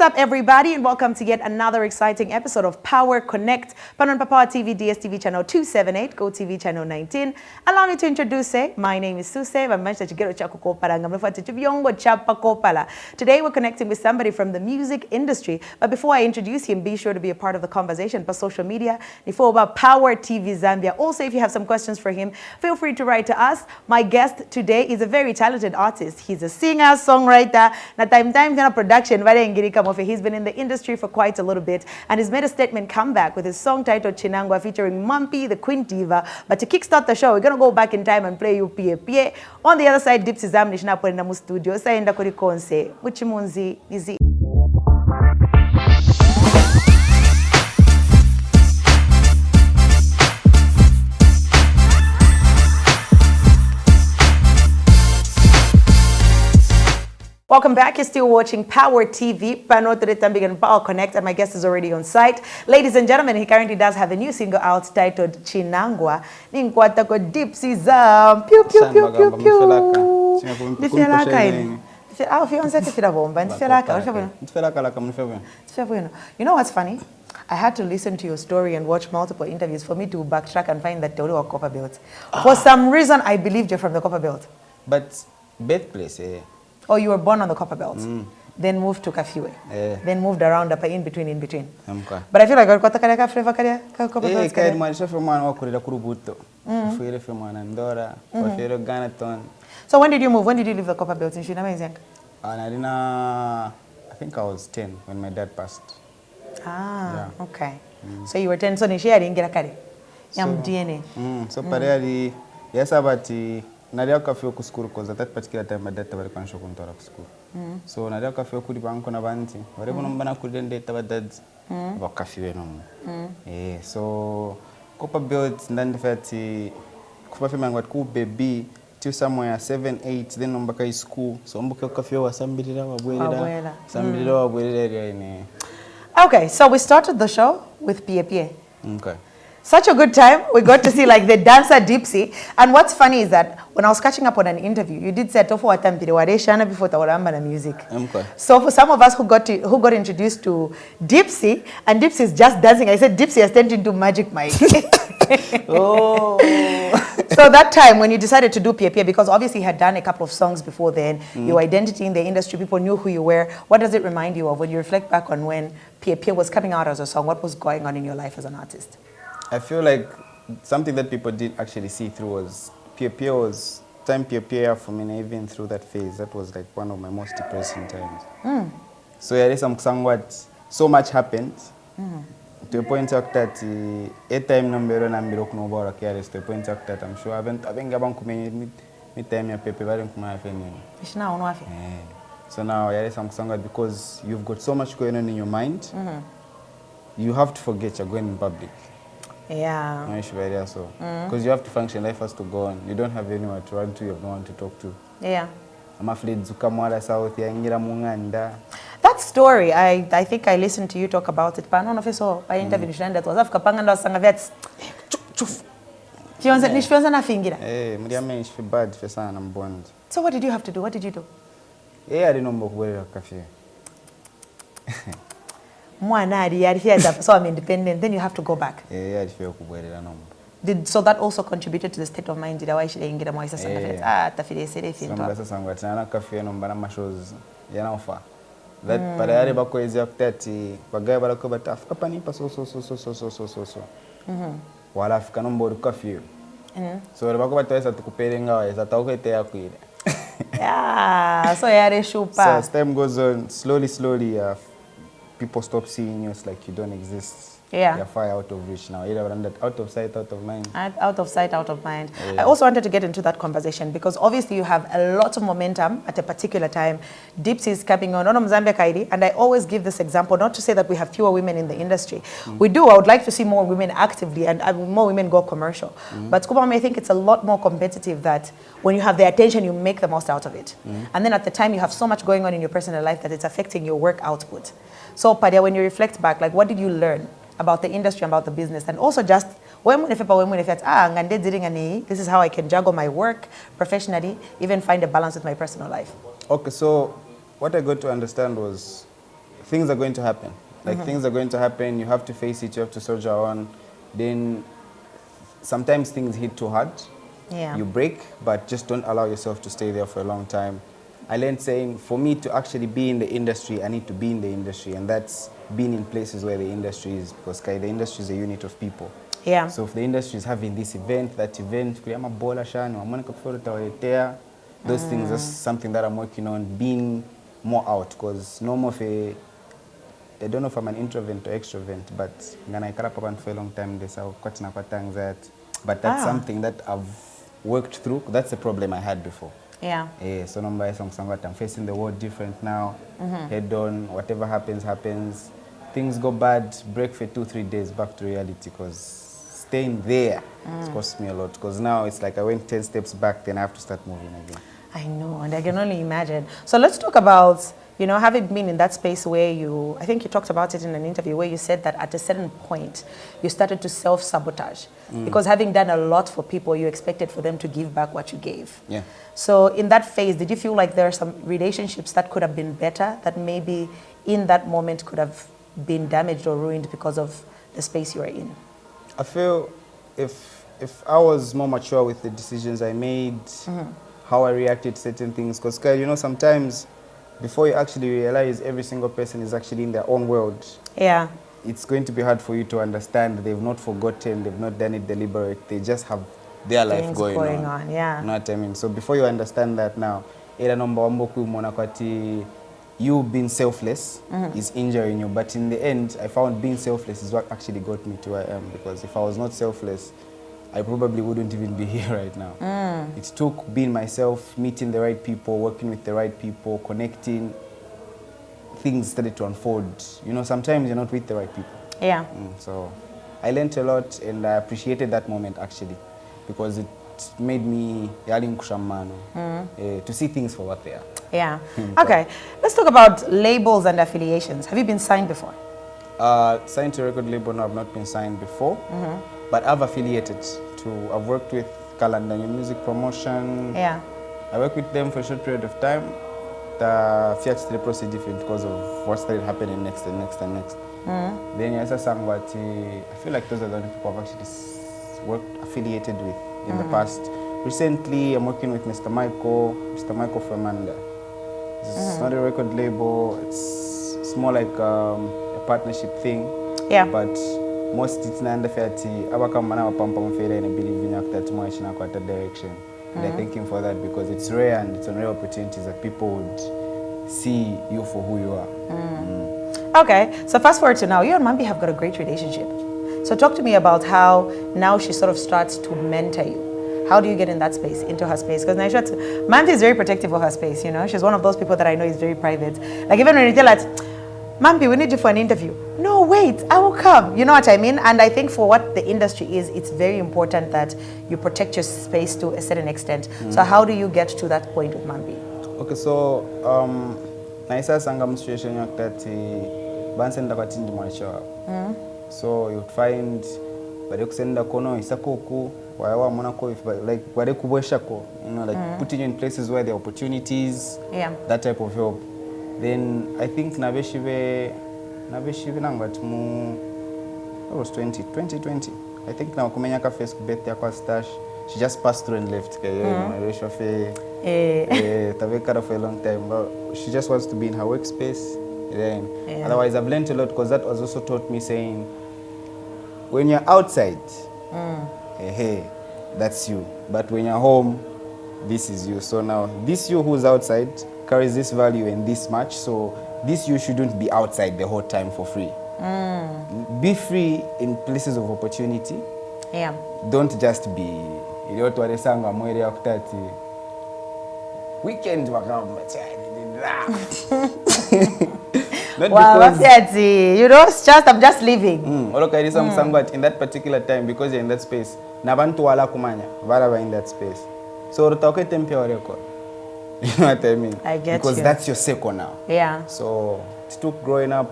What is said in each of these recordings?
up, everybody, and welcome to yet another exciting episode of Power Connect. Panon Papa TV, DStv channel 278, GOtv channel 19. Allow me to introduce, my name is Suecey Chigelo Chaku Kopala. Today we're connecting with somebody from the music industry. But before I introduce him, be sure to be a part of the conversation for social media. Before about Power TV Zambia. Also, if you have some questions for him, feel free to write to us. My guest today is a very talented artist. He's a singer, songwriter, na time production. He's been in the industry for quite a little bit and has made a statement comeback with his song titled Chinangwa featuring Mumpy, the Queen Diva. But to kickstart the show, we're going to go back in time and play you PA. On the other side, Dipsy Zm nishinapo in the studio. Sayenda kuri konse. Muchimunzi izi. Welcome back. You're still watching Power TV, Pano Tambig and Power Connect, and my guest is already on site. Ladies and gentlemen, he currently does have a new single out titled Chinangwa. Ninkwata ko Dipsy Zm. Pew pew pew pew pew. You know what's funny? I had to listen to your story and watch multiple interviews for me to backtrack and find that they were Copper Belt. For some reason, I believed you're from the Copper Belt. But birthplace, Oh, you were born on the Copper Belt, then moved to Kafiwe, then moved around up in between. Okay. But I feel like I've got a flavor Copper Belt. So when did you move? When did you leave the Copper Belt in Shinamazing? I think I was 10 when my dad passed. Ah, yeah. Okay. So you were 10, so you didn't get a carry. DNA. So parallelly, yes, but Nadia Kafio ku school because at that particular time my dad was conscious to school. So Nadia Kafio ku di banko na banti. Whatever number na ku den data dad ba Kafio no. So Copper Belt then the fati Copper Fema ngwa ku baby till somewhere 7 8 then number kai school. So mbuke Kafio wa sambirira wa bwelera. Sambirira wa bwelera ine. Okay, so we started the show with PA. Okay. Such a good time. We got to see like the dancer Dipsy. And what's funny is that when I was catching up on an interview, you did say tofu watampire wareshana before tawaramba na music. Okay. So for some of us who got introduced to Dipsy, and Dipsy is just dancing, I said Dipsy has turned into Magic Mike. Oh. So that time when you decided to do PA, because obviously you had done a couple of songs before then, your identity in the industry, people knew who you were. What does it remind you of when you reflect back on when PA was coming out as a song? What was going on in your life as an artist? I feel like something that people didn't actually see through was PA was time PA for me, even through that phase. That was like one of my most depressing times. So yeah, there's somewhat so much happened to a point that a time number and I'm broken over to a point that I'm sure I haven't about me time your paper very So now there is some somewhat because you've got so much going on in your mind, you have to forget you're going in public. Yeah. Because you have to function, life has to go on. You don't have anyone to run to, you have no one to talk to. Yeah. I'm afraid Zukamwala South That story, I think I listened to you talk about it. But I don't know if I saw I interviewed that was Africa Panganda Sangavets. So what did you have to do? What did you do? I didn't know where cafe. So I'm independent, then you have to go back. So that also contributed to the state of mind. That yeah, so as time goes on, slowly, people stop seeing you. It's like you don't exist. Yeah. You're far out of reach now. Either out of sight, out of mind. Out of sight, out of mind. Yeah. I also wanted to get into that conversation because obviously you have a lot of momentum at a particular time. Dipsy is coming on Zambia Kaidi, and I always give this example, not to say that we have fewer women in the industry. We do. I would like to see more women actively and more women go commercial. But Kubama, I think it's a lot more competitive that when you have the attention, you make the most out of it. And then at the time, you have so much going on in your personal life that it's affecting your work output. So, Padia, when you reflect back, like, what did you learn about the industry, about the business, and also just this is how I can juggle my work professionally, even find a balance with my personal life? Okay, so what I got to understand was things are going to happen. Like things are going to happen, you have to face it, you have to soldier on. Then sometimes things hit too hard. Yeah. You break, but just don't allow yourself to stay there for a long time. I learned saying, for me to actually be in the industry, I need to be in the industry, and that's being in places where the industry is, because the industry is a unit of people. Yeah. So if the industry is having this event, that event, those things are something that I'm working on, being more out, because no more of a, I don't know if I'm an introvert or extrovert, but I for a long time, but that's something that I've worked through. That's the problem I had before. Yeah. So I'm facing the world different now, head on, whatever happens, happens. Things go bad, break for 2-3 days, back to reality, because staying there it's cost me a lot, because now it's like I went 10 steps back, then I have to start moving again. I know, and I can only imagine. So let's talk about, you know, having been in that space where I think you talked about it in an interview where you said that at a certain point you started to self-sabotage because having done a lot for people, you expected for them to give back what you gave. Yeah. So in that phase, did you feel like there are some relationships that could have been better, that maybe in that moment could have been damaged or ruined because of the space you were in? I feel if I was more mature with the decisions I made, how I reacted to certain things, because you know, sometimes before you actually realize every single person is actually in their own world, yeah, it's going to be hard for you to understand they've not forgotten, they've not done it deliberate, they just have their life going on. Yeah. You know what I mean? So before you understand that now, you being selfless is injuring you, but in the end, I found being selfless is what actually got me to where I am, because if I was not selfless, I probably wouldn't even be here right now. It took being myself, meeting the right people, working with the right people, connecting. Things started to unfold. You know, sometimes you're not with the right people. Yeah. So I learned a lot, and I appreciated that moment actually, because it made me to see things for what they are. Yeah. Okay. Let's talk about labels and affiliations. Have you been signed before? Signed to a record label, no, I've not been signed before. But I've affiliated to, I've worked with Calendar Music Promotion. Yeah. I worked with them for a short period of time. The Fiat the process different because of what started happening next and next and next. Then yes, I sang what I feel like those are the only people I've actually worked affiliated with in the past. Recently, I'm working with Mr. Michael from Amanda. It's not a record label. It's more like a partnership thing. Yeah. But most it's not under fairty. Abaka pampa mfere and believe in that much in a direction. They're thanking for that, because it's rare and it's a rare opportunities that people would see you for who you are. Okay, so fast forward to now. You and Mambi have got a great relationship. So talk to me about how now she sort of starts to mentor you. How do you get in that space, into her space? Because Mambi is very protective of her space, you know. She's one of those people that I know is very private. Like even when you tell her, Mambi, we need you for an interview. No, wait, I will come. You know what I mean? And I think for what the industry is, it's very important that you protect your space to a certain extent. So how do you get to that point with Mambi? Okay, so naisa sangam situation that bansenda batindi mwacha. So you'd find bade kusenda kono isakoku wayawa monako if like bade kubweshako, you know, like putting you in places where there are opportunities, that type of help. Then I think Nabeshive nangat mu, it was 2020. I think now kumenyaka Facebook birthday kwa stash. She just passed through and left. Tavekara for a long time, but she just wants to be in her workspace. Then otherwise, I've learned a lot, because that was also taught me saying, when you're outside, hey, that's you. But when you're home, this is you. So now this you who's outside carries this value and this much. So this you shouldn't be outside the whole time for free. Be free in places of opportunity. Yeah. Don't just be weekend not because you know, it's just I'm just leaving. In that particular time, because you're in that space, nabantu wala kumanya wala in that space. So utoke tempia record. You know what I mean? I get because you. That's your circle now. Yeah. So it took growing up,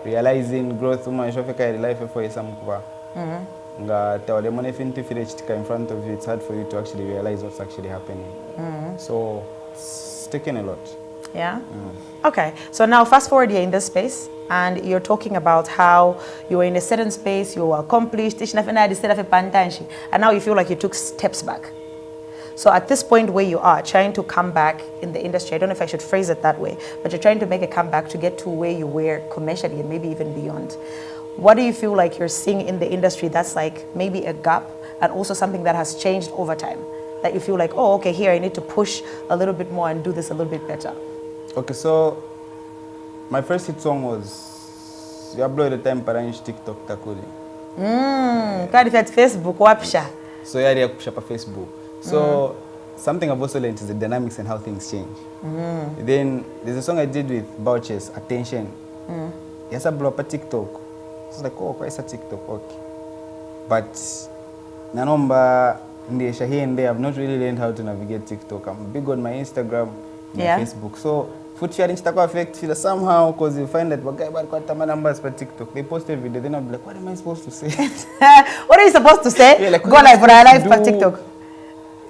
realizing growth life for some in front of you, it's hard for you to actually realize what's actually happening. So it's taken a lot. Yeah? Okay, so now fast forward, you're in this space and you're talking about how you were in a certain space, you were accomplished, and now you feel like you took steps back. So at this point where you are trying to come back in the industry, I don't know if I should phrase it that way, but you're trying to make a comeback to get to where you were commercially and maybe even beyond. What do you feel like you're seeing in the industry that's like maybe a gap and also something that has changed over time? That you feel like, oh, okay, here I need to push a little bit more and do this a little bit better. Okay, so my first hit song was you uploaded time paranji TikTok takuli. Kadi at Facebook wapisha. So yeah, I push up Facebook. So something I've also learned is the dynamics and how things change. Then there's a song I did with Bouches, Attention. Yes, I blew up a TikTok. So it's like, oh, why is a TikTok? Okay. But nanomba here and there, I've not really learned how to navigate TikTok. I'm big on my Instagram, my Facebook. So food sharing affect somehow because you find that guy got numbers for TikTok. They post every day. Then I'll be like, what am I supposed to say? What are you supposed to say? Yeah, like, go live for live for TikTok.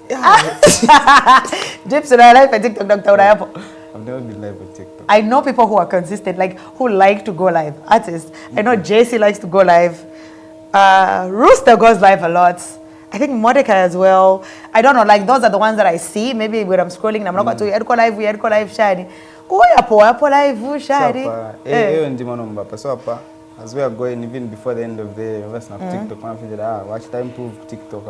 Yeah. Dips and I live for TikTok, Dr. Urayapo. I've never been live on TikTok. I know people who are consistent, like who like to go live. Artists. I know JC likes to go live. Rooster goes live a lot. I think Mordecai as well. I don't know, like those are the ones that I see. Maybe when I'm scrolling, I'm not going to go live, we go live, shiny. Oh, yeah, live, shiny. So, as we are going, even before the end of the year, TikTok, I feel watch time prove TikTok.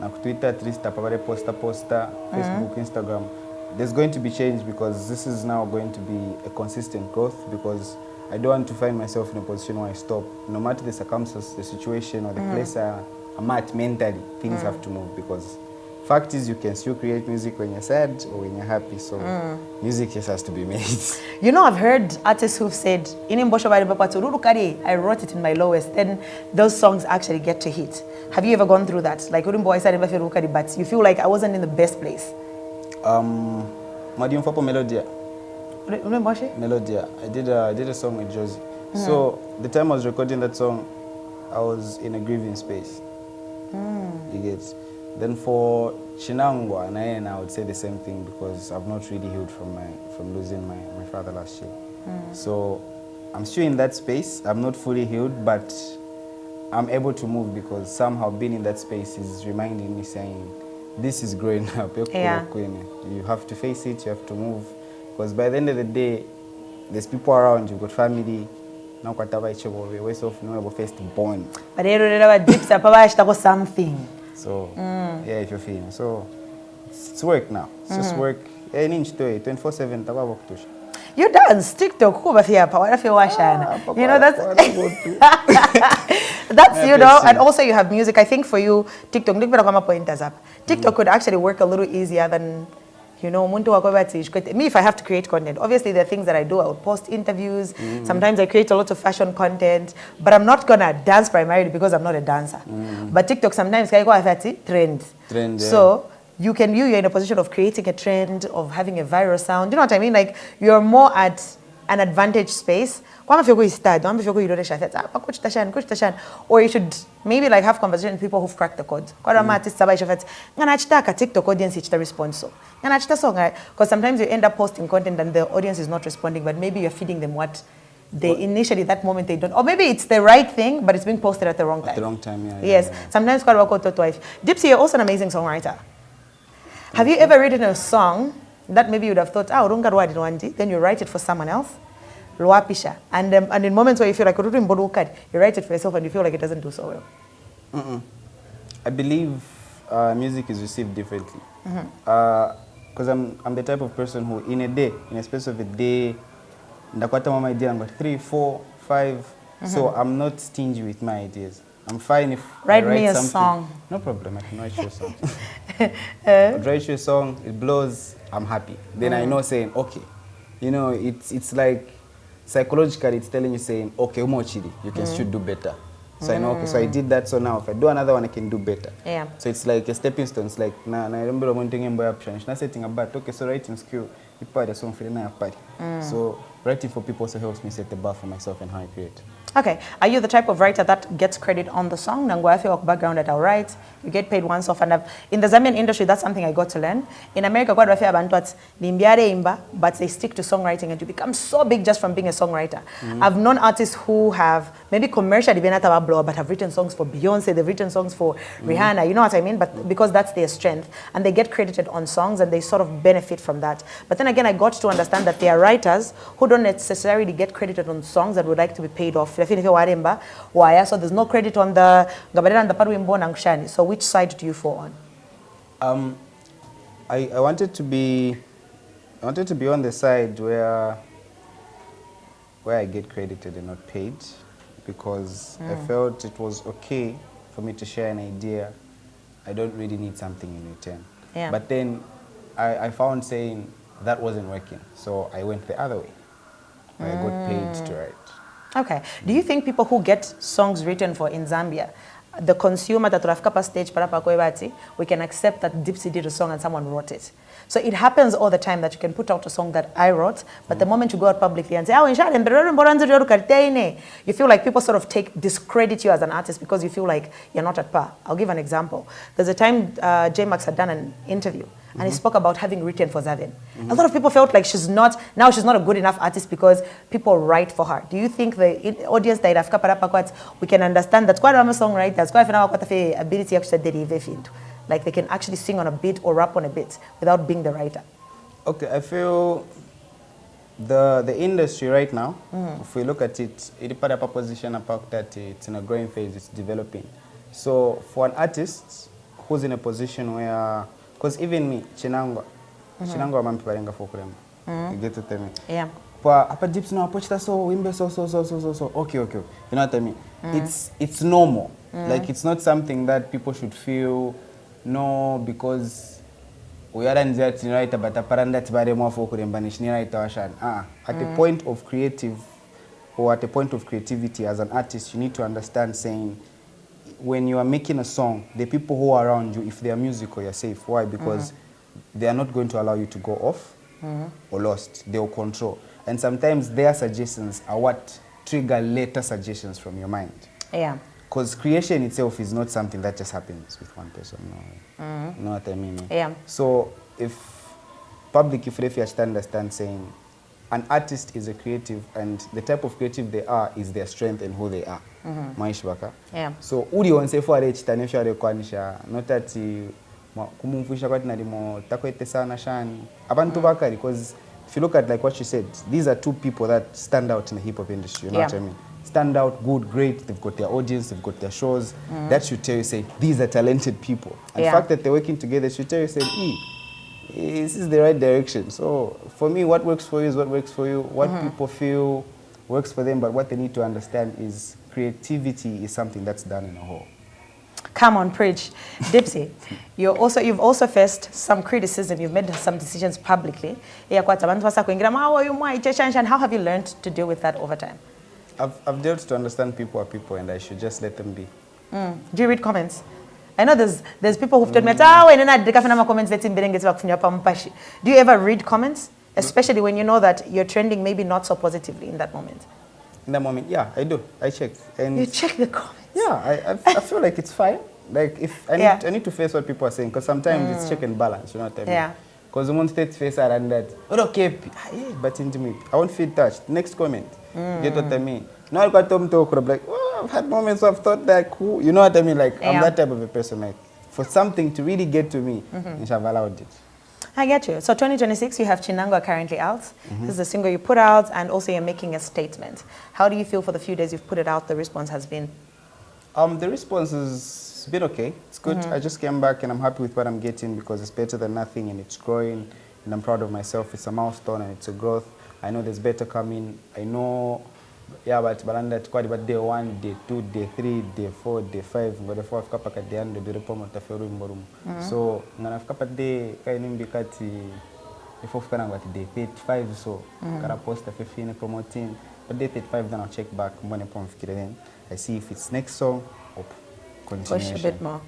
Now, Twitter, at least, poster, Facebook, Instagram. There's going to be change because this is now going to be a consistent growth because I don't want to find myself in a position where I stop. No matter the circumstances, the situation, or the place I'm at mentally, things have to move because fact is you can still create music when you're sad or when you're happy. So music just has to be made. You know, I've heard artists who've said, I wrote it in my lowest, then those songs actually get to hit. Have you ever gone through that? Like, but you feel like I wasn't in the best place? Melodia. Melodia. I did a song with Josie. So the time I was recording that song, I was in a grieving space. You get. Then for Chinangwa and I would say the same thing because I've not really healed from losing my father last year. So I'm still in that space. I'm not fully healed, but I'm able to move because somehow being in that space is reminding me saying, this is growing up. Yeah. You have to face it, you have to move. Because by the end of the day, there's people around, you've got family. Now, we're so first born. But Dipsy something. So, yeah, if you're feeling. So, it's work now. It's just work. 24/7. You dance, TikTok, you know, that's, you know, and also you have music. I think for you, TikTok could actually work a little easier than, you know, me, if I have to create content. Obviously, there are things that I do. I would post interviews. Sometimes I create a lot of fashion content, but I'm not going to dance primarily because I'm not a dancer. But TikTok, sometimes I go have trend. So you're in a position of creating a trend, of having a viral sound. You know what I mean? Like, you're more at an advantage space. Or you should maybe like have conversation with people who've cracked the code. TikTok audience response. Because sometimes you end up posting content and the audience is not responding, but maybe you're feeding them what they initially, that moment they don't. Or maybe it's the right thing, but it's being posted at the wrong time. At the wrong time, yeah. Yes. Sometimes Dipsy, you're also an amazing songwriter. Have you ever written a song that maybe you would have thought, then you write it for someone else? And in moments where you feel like you write it for yourself and you feel like it doesn't do so well? I believe music is received differently. Because I'm the type of person who, in a space of a day, I've got 3, 4, 5. So I'm not stingy with my ideas. I'm fine if write I write me a something. song. No problem, I can write you a song. I'll write you a song, it blows, I'm happy. Then I know saying, okay. You know, it's like, psychologically it's telling you saying, okay, you can still do better. So I know, okay, so I did that, so now if I do another one, I can do better. Yeah. So it's like a stepping stone. It's like, I remember one thing option. Not setting about, okay, so writing skill, you part a song for the night party. So writing for people also helps me set the bar for myself and how I create. Okay, are you the type of writer that gets credit on the song? Nangwa work background that I'll write, you get paid once off, and in the Zambian industry, that's something I got to learn. In America, but they stick to songwriting and you become so big just from being a songwriter. I've known artists who have maybe commercially been at a blow, but have written songs for Beyonce, they've written songs for Rihanna, you know what I mean? But because that's their strength, and they get credited on songs and they sort of benefit from that. But then again, I got to understand that there are writers who don't necessarily get credited on songs that would like to be paid off. So there's no credit on the Gabarela and the Parwimbo Nangshani. So which side do you fall on? I wanted to be on the side where I get credited and not paid, because I felt it was okay for me to share an idea. I don't really need something in return. Yeah. But then I found saying that wasn't working, so I went the other way. I got paid to write. Okay. Do you think people who get songs written for in Zambia, the consumer that Rafkapa stage we can accept that Dipsy did a song and someone wrote it? So it happens all the time that you can put out a song that I wrote, but the moment you go out publicly and say, you feel like people sort of discredit you as an artist because you feel like you're not at par. I'll give an example. There's a time J Max had done an interview and he spoke about having written for Zavin. A lot of people felt like she's not a good enough artist because people write for her. Do you think the audience that we can understand that quite a songwriters, quite a ability to derive into? Like they can actually sing on a beat or rap on a beat without being the writer? Okay, I feel the industry right now, if we look at it, it's part of a position about that it's in a growing phase, it's developing. So for an artist who's in a position where, because even me, Chinangwa mampi parenga for kurema. You get to tell me? Yeah. But apa Dipsy no approach that so wimbe so. Okay. You know what I mean? It's normal. Like it's not something that people should feel no, because we aren't there to write about a paranda bare more for kurembanish ni write washan. At the point of creative or at the point of creativity as an artist, you need to understand saying when you are making a song, the people who are around you, if they are musical, you're safe. Why? Because they are not going to allow you to go off or lost. They will control. And sometimes their suggestions are what trigger later suggestions from your mind. Yeah. Because creation itself is not something that just happens with one person. No. You know what I mean? Yeah. So if you understand saying an artist is a creative and the type of creative they are is their strength and who they are. Yeah. So uli onse for a chitanisha rekwanisha not that kumumfusha kwati nalimo takwete sana shani abantu bakari, because if you look at like what you said, these are two people that stand out in the hip hop industry, you know what I mean? Stand out, good, great, they've got their audience, they've got their shows. That should tell you, say, these are talented people. And the fact that they're working together should tell you, say, this is the right direction. So for me, what works for you is what works for you. What people feel works for them, but what they need to understand is creativity is something that's done in a whole. Come on, preach. Dipsy, you've also faced some criticism. You've made some decisions publicly. How have you learned to deal with that over time? I've dealt to understand people are people and I should just let them be. Do you read comments? I know there's people who've told me, do you ever read comments? Especially when you know that you're trending maybe not so positively in that moment. In that moment, yeah, I do. I check. And you check the comments? Yeah, I feel like it's fine. Like if I need to face what people are saying, because sometimes it's check and balance, you know what I mean? Yeah. Because the one state face and that, okay, but intimate. I won't feel touched. Next comment. Get what I mean? Now I got them talk, like, oh, I've had moments where I've thought that cool. You know what I mean? Like, I'm that type of a person. Like, for something to really get to me, I should have allowed it. I get you. So 2026, you have Chinangwa currently out. This is the single you put out, and also you're making a statement. How do you feel for the few days you've put it out? The response has been? The response has been okay. It's good. I just came back and I'm happy with what I'm getting because it's better than nothing and it's growing and I'm proud of myself. It's a milestone and it's a growth. I know there's better coming. I know, yeah, but Balanda quite but day 1, day 2, day 3, day 4, day 5. But the 4 I've got at the end of the report of Ferum. So I've got a day kind of bikati before I'm day 35 so got a post a 15 promoting. But day 35 then I'll check back when I see if it's next song or continuation. Push a bit more.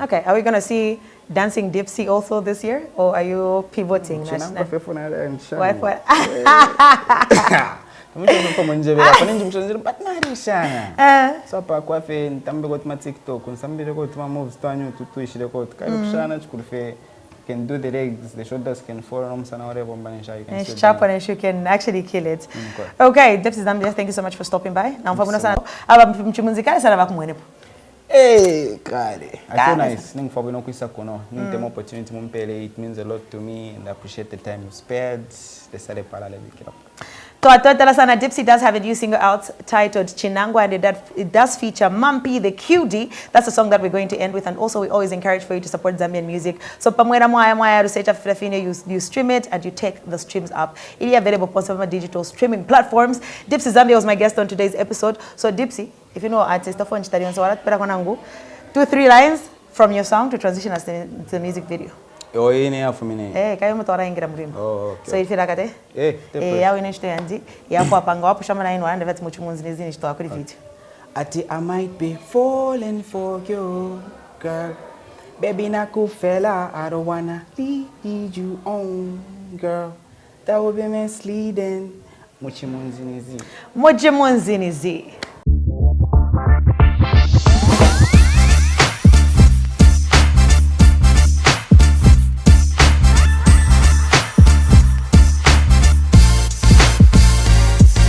Okay, are we going to see Dancing Dipsy also this year, or are you pivoting? Mtu kwa mwenjebera kwa nini mshonjera batmarishana. So pa kwa fe ntambe kwa tuma TikTok, nsambire kwa tuma moves twanyu tutuishire kwa tukari kushana chukurfe can do the legs, the shoulders can fall on sana whatever mbanisha you can. And sharp and you can actually kill it. Okay, Dipsy Zm, thank you so much for stopping by. Na mfabuna sana. Aba mchumuzikali sana bakumwenepo. Kare. I feel nice. Ning for no kuisa kono. Ning tem opportunity mumpele. It means a lot to me and I appreciate the time you spared. The sale parallel bikira. Sana Dipsy does have a new single out titled Chinangwa, and it does feature Mampi the QD. That's the song that we're going to end with, and also we always encourage for you to support Zambian music. So pamwera mwaya rusecha filafine, you stream it and you take the streams up. It is available on some digital streaming platforms. Dipsy Zambia was my guest on today's episode. So Dipsy, if you know artist of Onchitarian Sawara, 2-3 lines from your song to transition us to the music video. Oh, ini ya fumine. Kayo mtora ingira mrimbo. Oh, okay. So ifira kate? Yawe nishto yanzi. Yapo apanga wapo shama na ino wanda vati muchumunzi nizini shto akuri video. Ati I might be falling for you, girl. Baby nakufela, I don't wanna lead you on, girl. That would be misleading. Muchimunzi nizi.